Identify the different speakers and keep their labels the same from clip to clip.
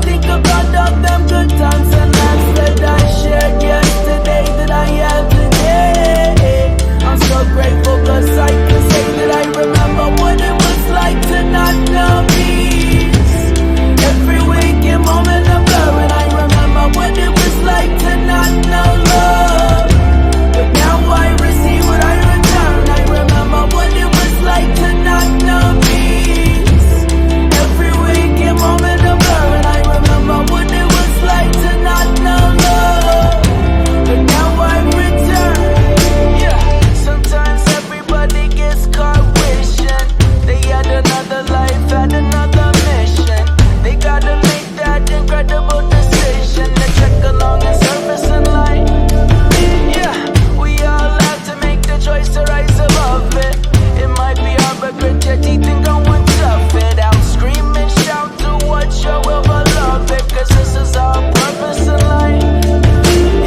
Speaker 1: think about all them good times and laughs that I shared yesterday that I have today. I'm so grateful cause I can say that I remember what it was like to not know peace. Every waking moment a blur, and I remember what it was like to not know love. But now I receive what I return. I remember what it was like to not know peace. Every waking moment a blur, and I remember what it was like to not know love. But now I return. Yeah, sometimes everybody gets caught wishing they had another life, had another mission. They gotta make that incredible decision to check along and surface in light. Yeah, we all have to make the choice to rise above it. It might be hard, but grit your teeth and go and tough it out. Scream and shout to what your will beloved, cause this is our purpose in life.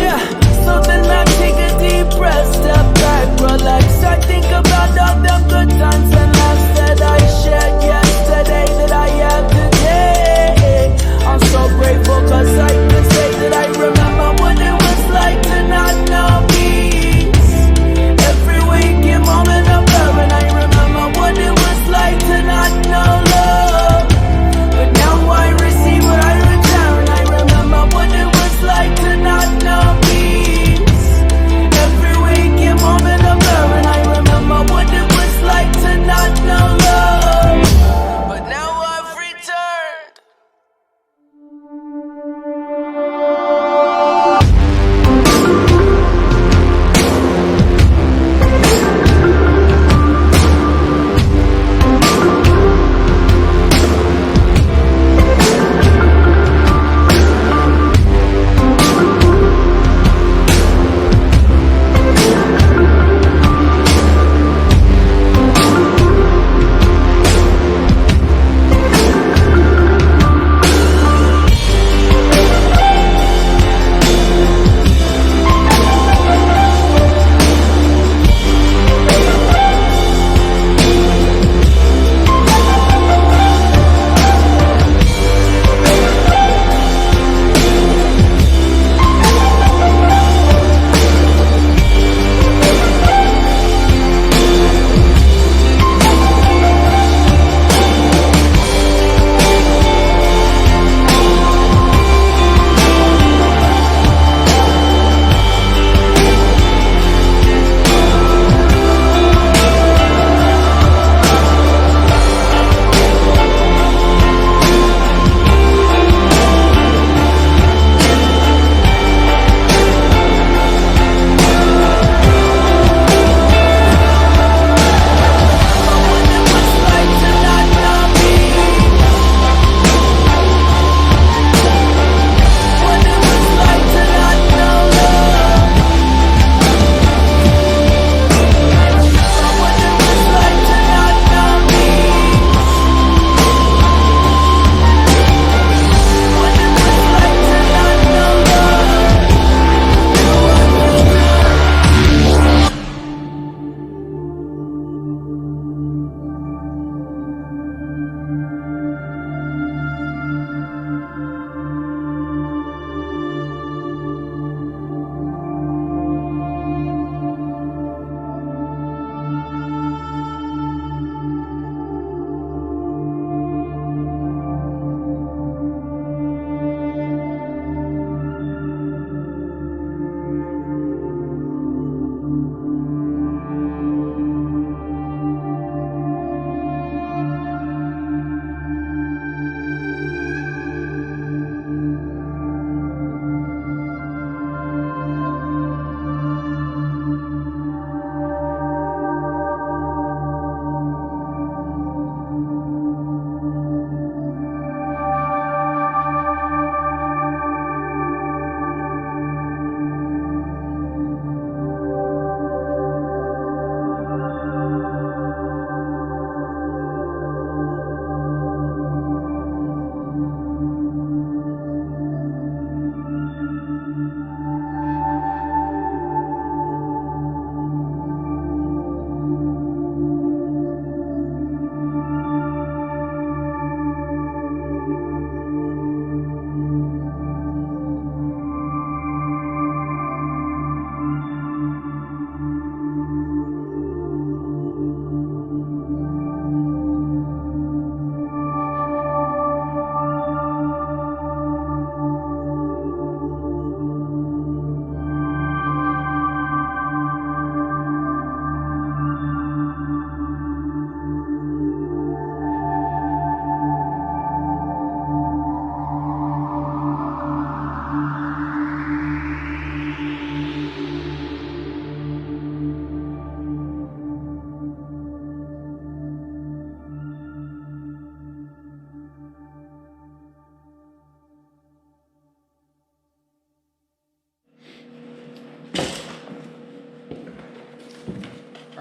Speaker 1: Yeah, so then I take a deep breath, step back, relax. I think about all them good times and laughs that I shared yesterday that I have today. I'm so grateful cause I can say that I remember what it was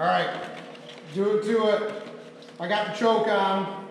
Speaker 2: All right, do it to it. I got the choke on.